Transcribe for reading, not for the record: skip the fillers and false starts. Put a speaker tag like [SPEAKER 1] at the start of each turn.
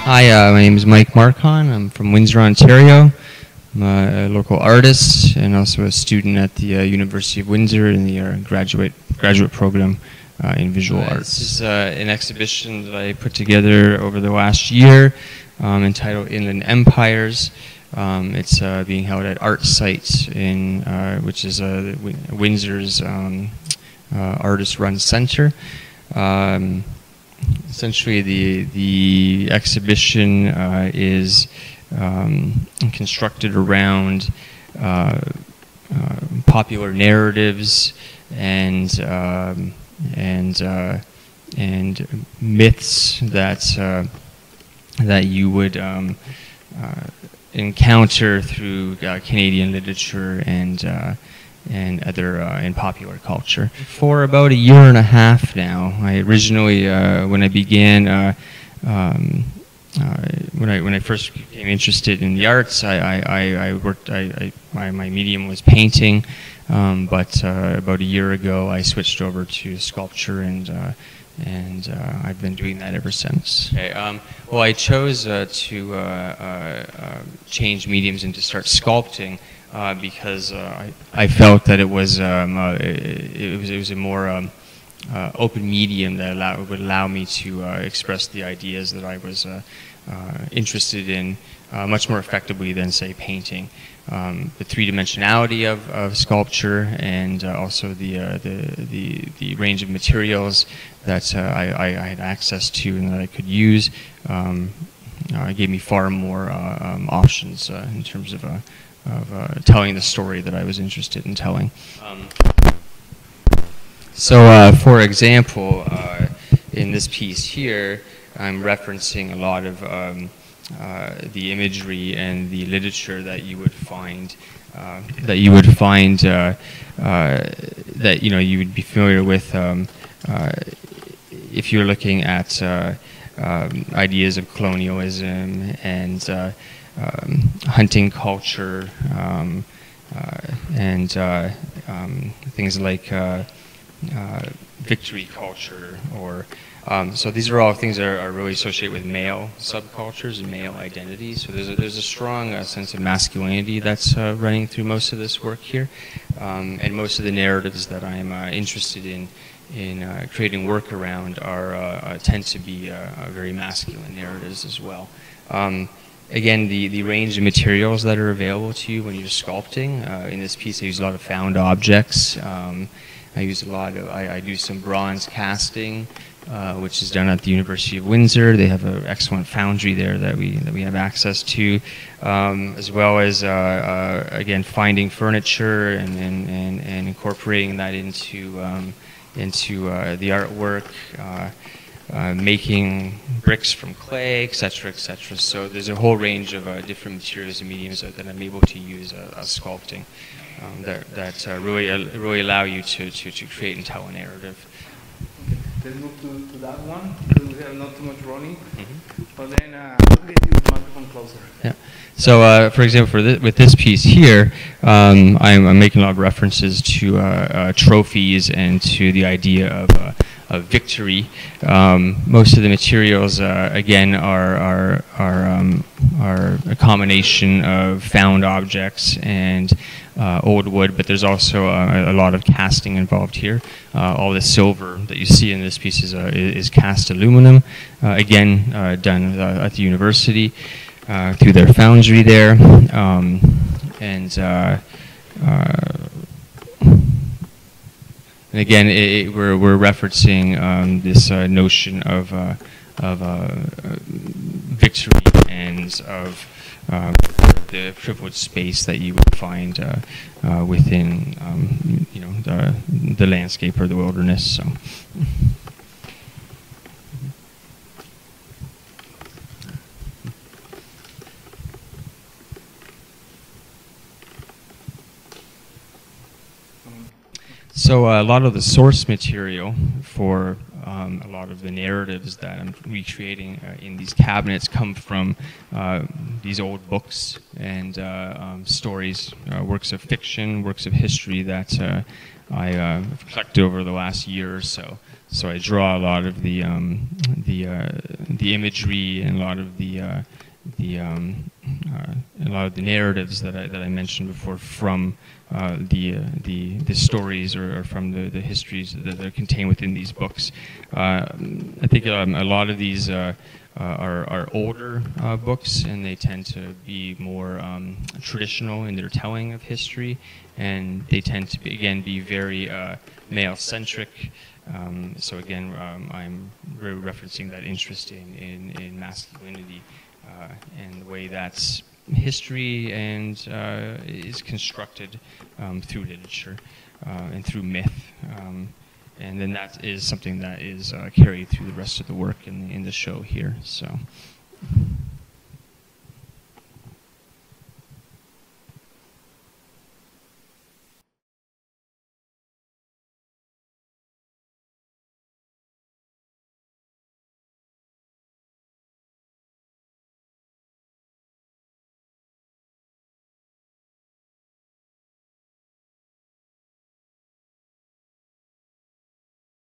[SPEAKER 1] Hi, my name is Mike Marcon. I'm from Windsor, Ontario. I'm a local artist and also a student at the University of Windsor in the graduate program in visual arts. This is an exhibition that I put together over the last year entitled Inland Empires. It's being held at Artcite, which is Windsor's artist-run center. Essentially, the exhibition is constructed around popular narratives and myths that you would encounter through Canadian literature and other in popular culture. For about a year and a half now, I originally when I began when I first became interested in the arts, I worked. My medium was painting, but about a year ago I switched over to sculpture, and I've been doing that ever since. Okay, well, I chose to change mediums and to start sculpting because I felt that it was a more open medium that would allow me to express the ideas that I was interested in much more effectively than, say, painting. The three-dimensionality of sculpture and also the range of materials that I had access to and that I could use gave me far more options in terms of telling the story that I was interested in telling. So, for example, in this piece here, I'm referencing a lot of the imagery and the literature that you would find that you would be familiar with if you're looking at ideas of colonialism and hunting culture and things like victory culture, or so these are all things that are really associated with male subcultures and male identities. So there's a strong sense of masculinity that's running through most of this work here, and most of the narratives that I'm interested in creating work around tend to be very masculine narratives as well. Again, the range of materials that are available to you when you're sculpting. In this piece, I use a lot of found objects. I do some bronze casting, which is done at the University of Windsor. They have an excellent foundry there that we have access to, as well as again, finding furniture and incorporating that into the artwork. Making bricks from clay, etc., etc. So there's a whole range of different materials and mediums that I'm able to use as sculpting that really allow you to create and tell a narrative.
[SPEAKER 2] Okay. Let's move to that one because we have not too much running. But then I'll get you the microphone closer. Yeah.
[SPEAKER 1] So, for example, with this piece here, I'm making a lot of references to trophies and to the idea of victory. Most of the materials, again, are a combination of found objects and old wood, but there's also a lot of casting involved here. All the silver that you see in this piece is cast aluminum, again, done at the university through their foundry there, and again, we're referencing this notion of victory and of the privileged space that you would find within, the landscape or the wilderness. So. So a lot of the source material for a lot of the narratives that I'm recreating in these cabinets come from these old books and stories, works of fiction, works of history that I collected over the last year or so. So I draw a lot of the imagery and a lot of the narratives that I mentioned before from the stories or from the histories that are contained within these books. I think a lot of these are older books, and they tend to be more traditional in their telling of history, and they tend to be very male-centric. So again, I'm really referencing that interest in masculinity and the way that's history and is constructed through literature and through myth. And then that is something that is carried through the rest of the work in the show here. So